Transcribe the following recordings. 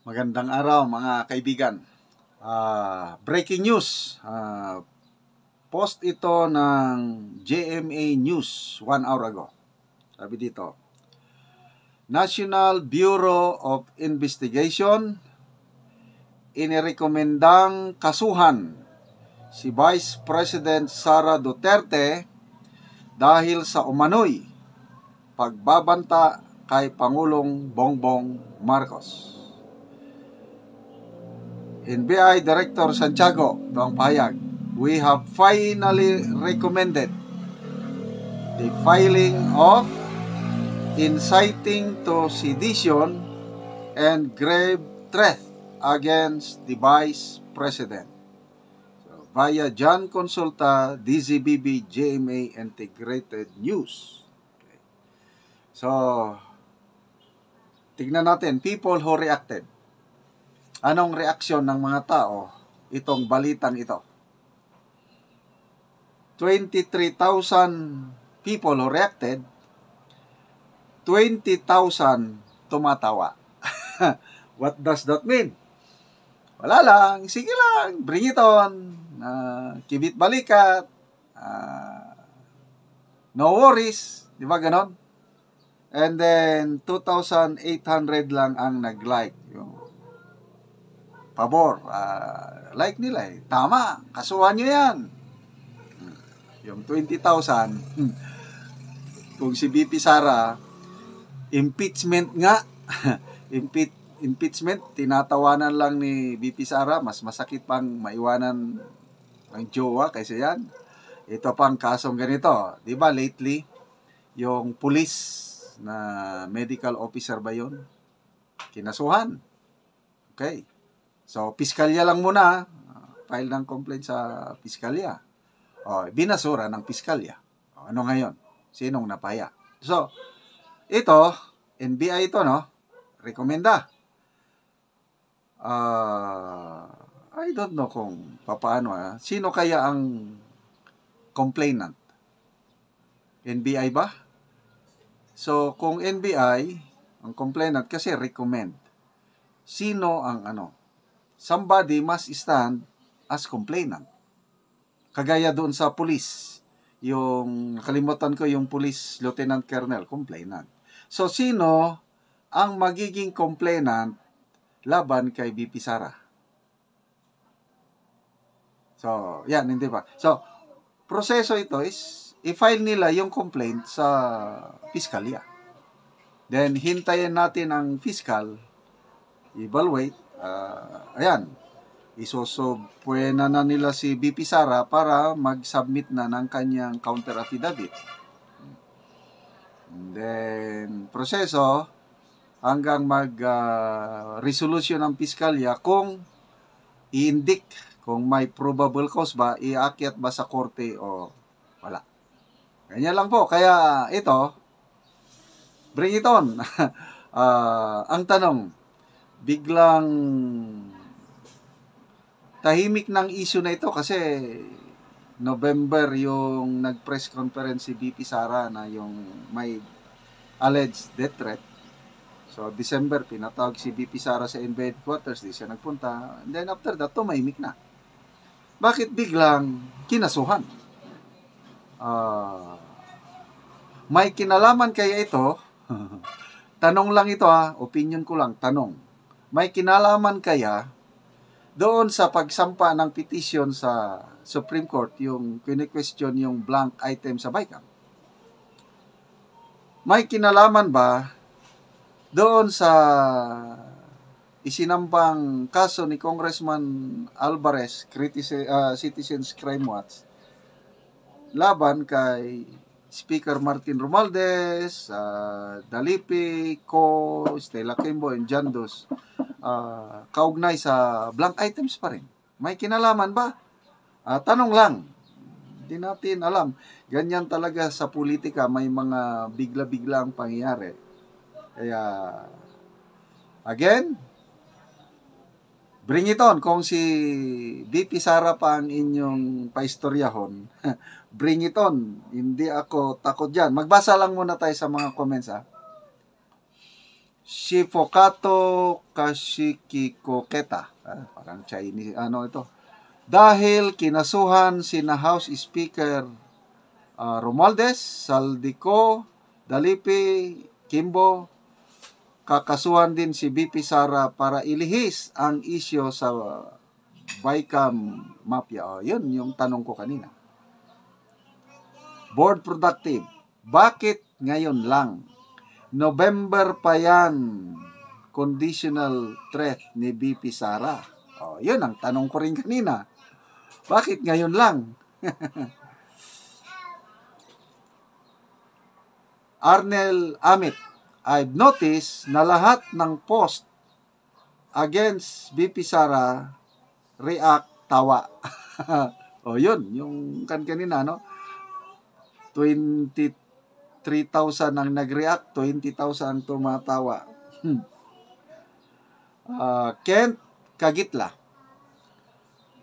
Magandang araw mga kaibigan. Breaking news. Post ito ng GMA News 1 hour ago. Sabi dito, National Bureau of Investigation inirekomendang kasuhan si Vice President Sara Duterte dahil sa umano'y pagbabanta kay Pangulong Bongbong Marcos. NBI Director Santiago, ito ang pahayag, we have finally recommended the filing of inciting to sedition and grave threat against the Vice President. So, via John Consulta, DZBB, GMA Integrated News. Okay. So, tignan natin, people who reacted. Anong reaksyon ng mga tao itong balitang ito? 23,000 people who reacted, 20,000 tumatawa. What does that mean? Wala lang, sige lang, bring it on, kibit balikat, no worries, di ba ganon? And then 2,800 lang ang nag-like. Yung pabor, like nila eh. Tama, kasuhan nyo yan. Yung 20,000, kung si BP Sara, impeachment nga. Impeachment, tinatawanan lang ni BP Sara, mas masakit pang maiwanan ng jowa kaysa yan. Ito pang kasong ganito. Diba lately, yung police na medical officer ba yun? Kinasuhan. Okay. So, piskalya lang muna, file ng complaint sa piskalya. Binasura ng piskalya. Ano ngayon? Sinong napaya? So, ito, NBI ito, no? Rekomenda. I don't know kung paano. Sino kaya ang complainant? NBI ba? So, kung NBI, ang complainant, kasi recommend. Sino ang ano? Somebody must stand as complainant. Kagaya doon sa police, yung nakalimutan ko yung police lieutenant colonel, complainant. So, sino ang magiging complainant laban kay BP Sara? So, yan, hindi ba? So, proseso ito is, i-file nila yung complaint sa piskalya. Then, hintayin natin ang fiscal, evaluate, ayan, isosobpuena na nila si BP Sara para mag-submit na ng kanyang counter affidavit. And then, proseso hanggang mag-resolution ng piskalya kung i-indict, kung may probable cause ba, iakyat ba sa korte o wala. Ganyan lang po. Kaya ito, bring it on. Ang tanong, biglang tahimik ng issue na ito kasi November yung nag-press conference si BP Sara na yung may alleged death threat. So, December, pinatawag si BP Sara sa NBI headquarters, di siya nagpunta. And then after that, tumahimik na. Bakit biglang kinasuhan? May kinalaman kaya ito? Tanong lang ito opinion ko lang, tanong. May kinalaman kaya doon sa pagsampa ng petition sa Supreme Court, yung kine-question yung blank item sa BICAM? May kinalaman ba doon sa isinambang kaso ni Congressman Alvarez, Citizens Crime Watch, laban kay Speaker Martin Romualdez, Dalipi, Co, Stella Kimbo, and John Dos, kaugnay sa blank items pa rin? May kinalaman ba? Tanong lang. Hindi natin alam. Ganyan talaga sa politika, may mga bigla-bigla ang pangyayari. Kaya, again, bring it on. Kung si BP Sara pa ang inyong paistoryahon, bring it on. Hindi ako takot dyan. Magbasa lang muna tayo sa mga comments. Shifokato Kashikikoketa. Parang Chinese, ano ito. Dahil kinasuhan sina House Speaker Romualdez, Saldico, Dalipi, Kimbo, kakasuhan din si BP Sara para ilihis ang isyo sa Bicam Mafia. Yun yung tanong ko kanina. Board Productive, bakit ngayon lang? November pa yan, conditional threat ni BP Sara. Yun ang tanong ko rin kanina. Bakit ngayon lang? Arnel Amit, I've noticed na lahat ng post against BP Sara react tawa. Yun, yung kanina, no? 23,000 ang nag-react, 20,000 ang tumatawa. Kent Kagitla,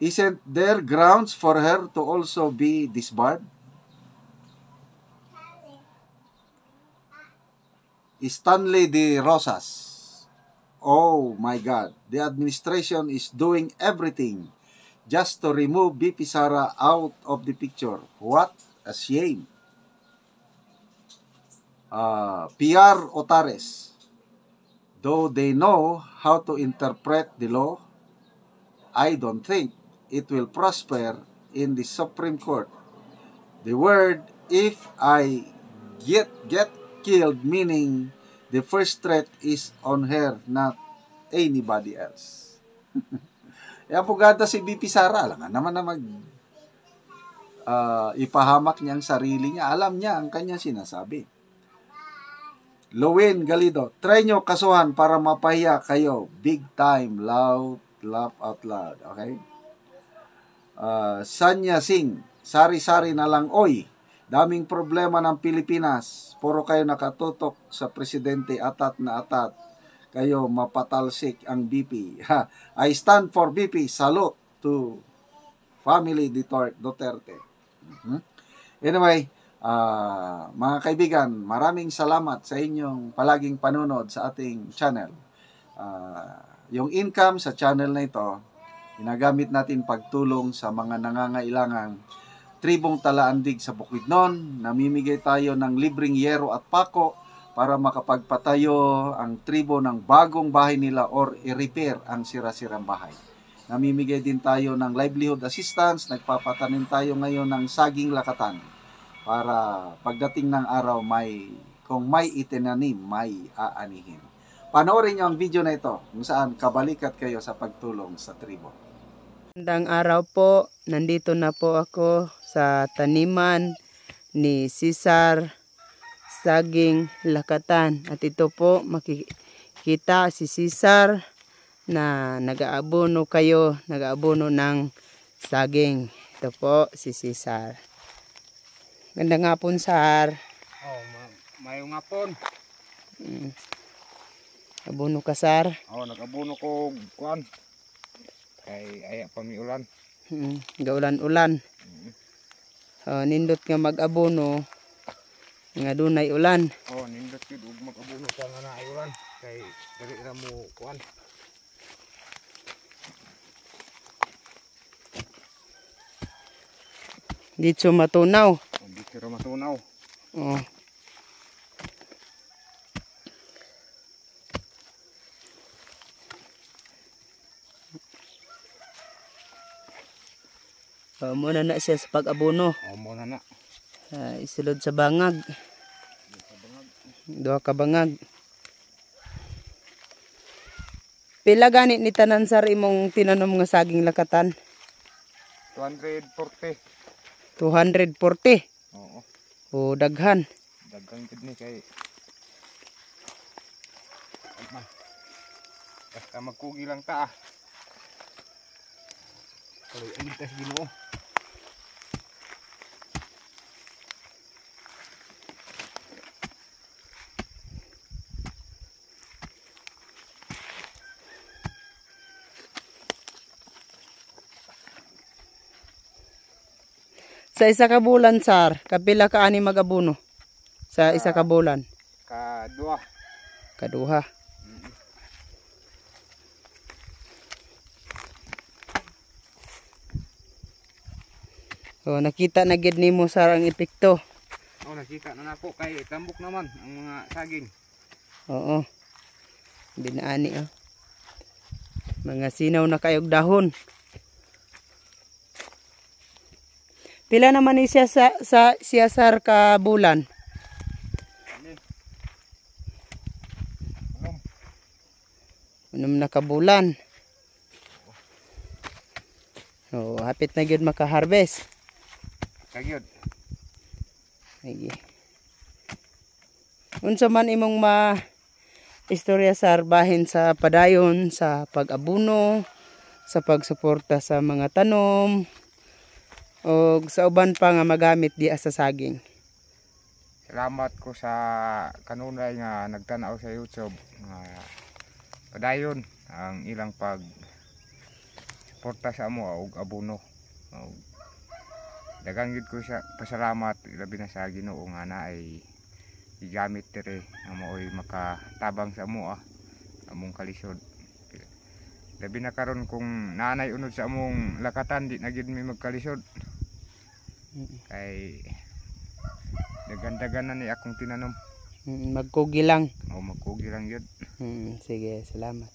isn't there grounds for her to also be disbarred? Stanley De Rosas, oh my God, the administration is doing everything just to remove BP Sara out of the picture. What a shame. PR Otares, though they know how to interpret the law, I don't think it will prosper in the Supreme Court. The word if I get killed, meaning the first threat is on her, not anybody else. Abogada si BP Sara, alam nga naman na ipahamak niya ang sarili niya. Alam niya ang kanyang sinasabi. Lowin Galido, try nyo kasuhan para mapahiya kayo. Big time, loud, laugh out loud. Okay? Sanya Singh, sari-sari na lang, oy. Daming problema ng Pilipinas. Puro kayo nakatutok sa presidente, atat na atat. Kayo mapatalsik ang BP. I stand for BP. Salute to family Duterte. Anyway, mga kaibigan, maraming salamat sa inyong palaging panunod sa ating channel. Yung income sa channel na ito, ginagamit natin pagtulong sa mga nangangailangang tribong Talaandig sa Bukidnon. Namimigay tayo ng libreng yero at pako para makapagpatayo ang tribo ng bagong bahay nila or i-repair ang sira-sirang bahay. Namimigay din tayo ng livelihood assistance. Nagpapatanim tayo ngayon ng saging lakatan para pagdating ng araw kung may itinanim, may aanihin. Panoorin nyo ang video na ito kung saan kabalikat kayo sa pagtulong sa tribo. Magandang araw po, nandito na po ako sa taniman ni Cesar Saging Lakatan. At ito po, makikita si Cesar na nag-aabono ng saging. Ito po si Cesar. Ganda nga po, Sar. Mayong nga po. Abono ka, Sar? Nag-abono ko kuan. Kay aya pa mi ulan. Gaulan-ulan. Nindot nga mag-abono nga dunay ulan. Nindot yun ug mag-abono sa nga naay ulan. Kay dali ra mo kuan. Dito matunaw. Dito ra matunaw. Muna na siya sa pag-abono. Muna na. Isulod sa bangag. Duha ka bangag. Pila ganit ni tanan, Sar, imong tinanom nga saging lakatan? 240. 240? Oo. O daghan? Daghan gid ni kay basta magkugi lang ta. Kaloy ang tas Ginoo. Sa isa ka bulan, Sar, kapila ka ani mag-abono? Sa isa ka bulan? Kaduha. Kaduha. Oh, nakita na gid nimo sar ang epekto. Oh, nakita na nako kay tambok naman ang mga saging. Oo. Binaani oh. Mga sinaw na kayog dahon. Pila naman ni siya siya sar ka bulan? Unom na ka bulan. Oh, hapit na gyud maka-harvest. Kagyod. Lagi. Unsa man imong istorya sa bahin sa padayon, sa pag-abuno, sa pagsuporta sa mga tanom, o sa uban pa nga magamit di sa saging. Salamat ko sa kanunay nga nagtanaw sa YouTube nga padayon ang ilang pag suporta sa amo og abono. Daghang gid ko siya pasalamat labi na sa Ginoo nga na ay igamit dire nga maoy makatabang sa amo among kalisod. Labi na karon kung nanay unod sa among lakatan di na gid mi magkalisod. Kay dagan-dagan na ni akong tinanom. Magkugi lang. O magkugi lang yun. Sige, salamat.